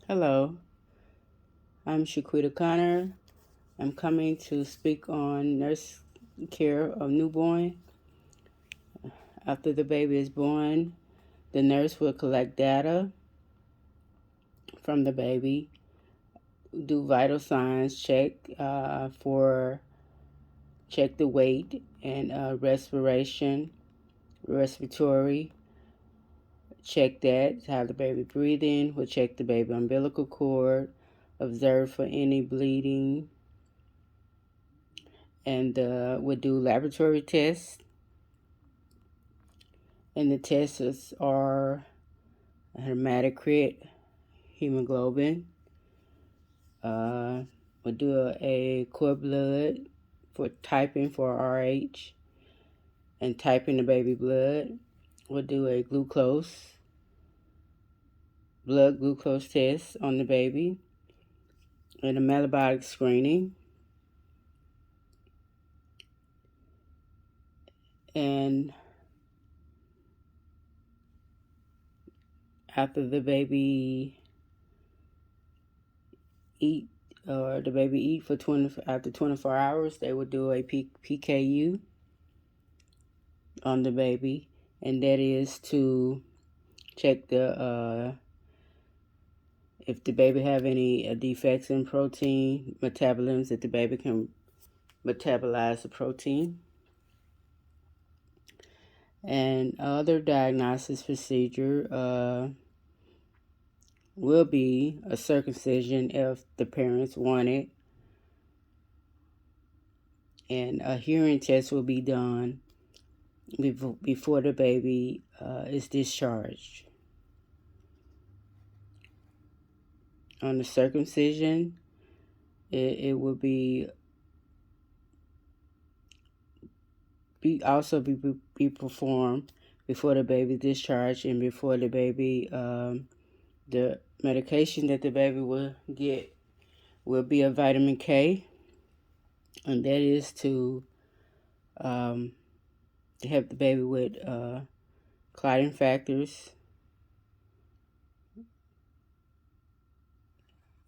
Hello, I'm Shaquita Connor. I'm coming to speak on nurse care of newborn. After the baby is born, the nurse will collect data from the baby, do vital signs, check the weight and respiratory. Check that, how the baby breathing. We'll check the baby umbilical cord, observe for any bleeding, and we'll do laboratory tests. And the tests are hematocrit, hemoglobin. We'll do a cord blood for typing for RH and typing the baby blood. We'll do a blood glucose test on the baby and a metabolic screening. And after the baby eat for 24 hours, they will do a PKU on the baby, and that is to check the if the baby have any defects in protein metabolisms, that the baby can metabolize the protein. And other diagnosis procedure will be a circumcision if the parents want it, and a hearing test will be done before the baby is discharged. On the circumcision, it will be performed before the baby discharge and before the baby the medication that the baby will get will be a vitamin K, and that is to help the baby with clotting factors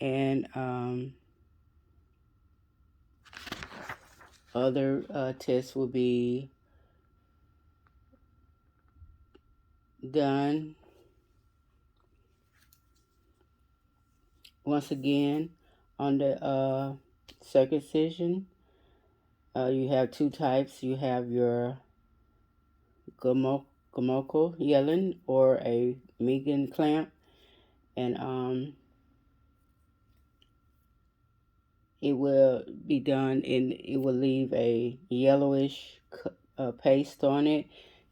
and other tests will be done. Once again, on the circumcision, you have two types. You have your Gomoko Yellen or a Megan clamp, and it will be done and it will leave a yellowish paste on it.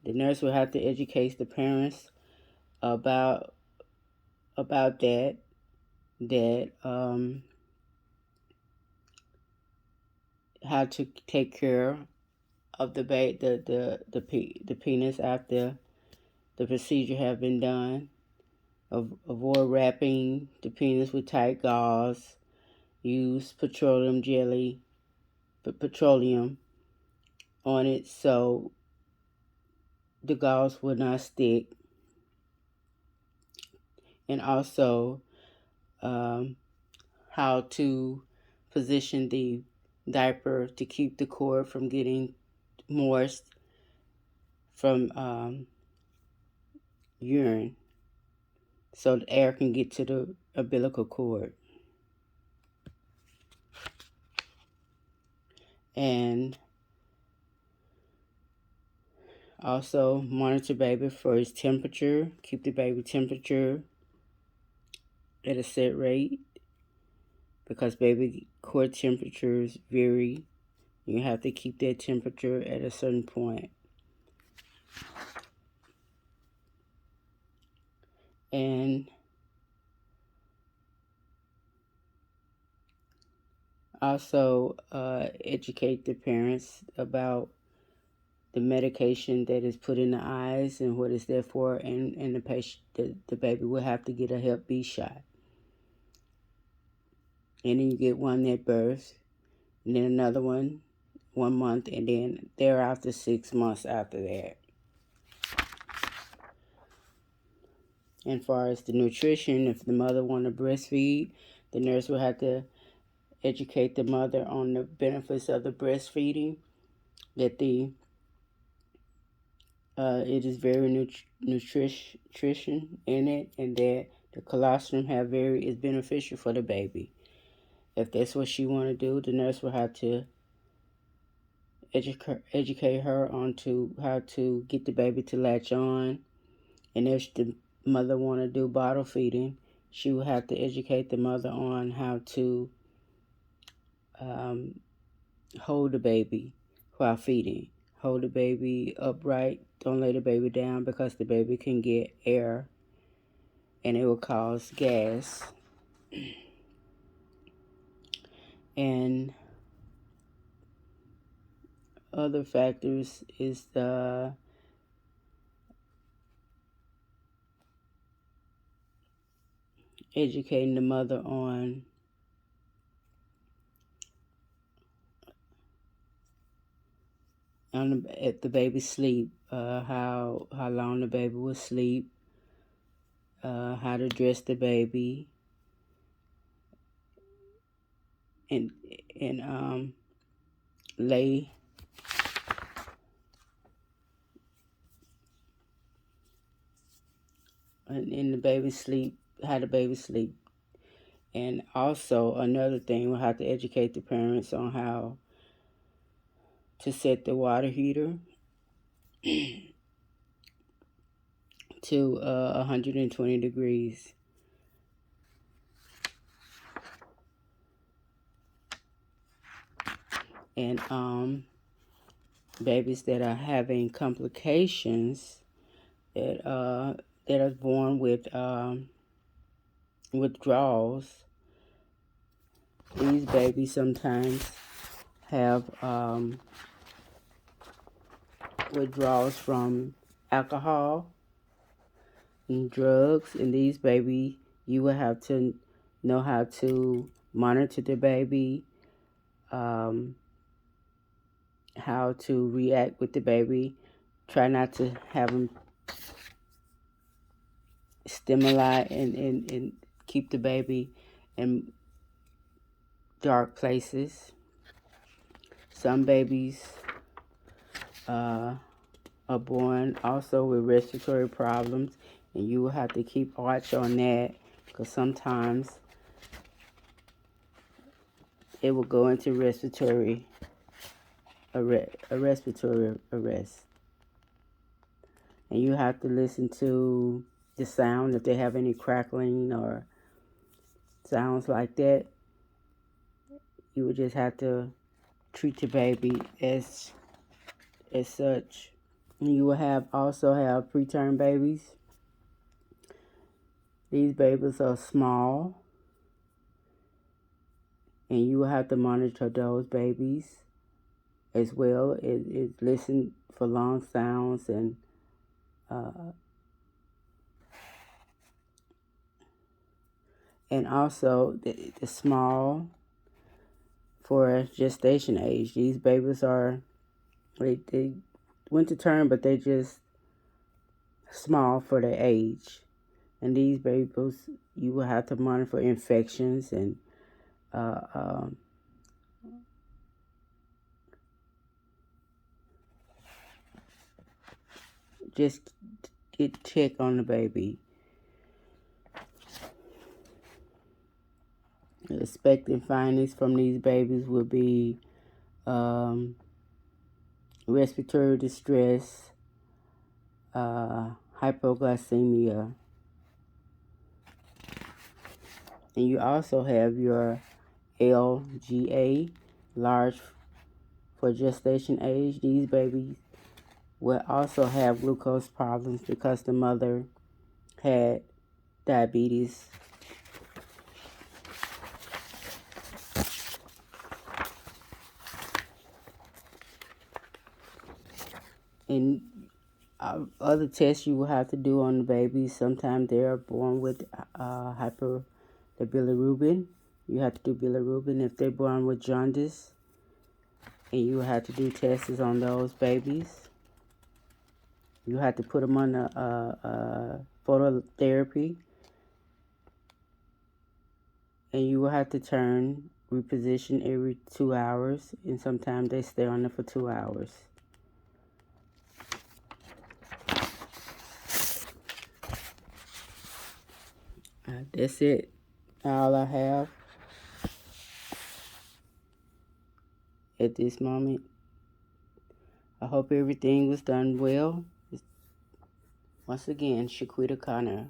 The nurse will have to educate the parents about that how to take care of the penis after the procedure have been done. Avoid wrapping the penis with tight gauze. Use petroleum on it so the gauze will not stick. And also how to position the diaper to keep the cord from getting moist from urine so the air can get to the umbilical cord. And also monitor baby for his temperature. Keep the baby temperature at a set rate because baby cord temperatures vary. You have to keep that temperature at a certain point. And also educate the parents about the medication that is put in the eyes and what it's there for, and the patient, the baby will have to get a Hep B shot. And then you get one at birth, and then another 1 month, and then thereafter 6 months after that. And as far as the nutrition, if the mother want to breastfeed, the nurse will have to educate the mother on the benefits of the breastfeeding, that it is very nutrition in it, and that the colostrum is beneficial for the baby. If that's what she want to do, the nurse will have to educate her on to how to get the baby to latch on. And if the mother want to do bottle feeding, she will have to educate the mother on how to hold the baby while feeding. Hold the baby upright. Don't lay the baby down, because the baby can get air and it will cause gas. And other factors is the educating the mother on at the baby sleep, how long the baby will sleep, how to dress the baby, and lay in the baby sleep, how the baby sleep. And also another thing, we'll have to educate the parents on how to set the water heater to 120 degrees. And babies that are having complications, that are born with withdrawals, these babies sometimes have withdrawals from alcohol and drugs. And these babies, you will have to know how to monitor the baby, how to react with the baby. Try not to have them stimuli and keep the baby in dark places. Some babies are born also with respiratory problems, and you will have to keep watch on that, because sometimes it will go into respiratory arrest. And you have to listen to the sound, if they have any crackling or sounds like that. You would just have to treat the baby as such. And you will also have preterm babies. These babies are small, and you will have to monitor those babies as well. It listen for long sounds, and also the small for gestation age. These babies are they went to term, but they just small for their age. And these babies, you will have to monitor for infections and just get check on the baby. The expected findings from these babies will be respiratory distress, hypoglycemia. And you also have your LGA, large for gestation age. These babies will also have glucose problems because the mother had diabetes. And other tests you will have to do on the babies. Sometimes they are born with the bilirubin. You have to do bilirubin. If they're born with jaundice, and you have to do tests on those babies. You have to put them on a phototherapy, and you will have to reposition every 2 hours, and sometimes they stay on there for 2 hours. That's it. All I have at this moment. I hope everything was done well. Once again, Shaquita Connor.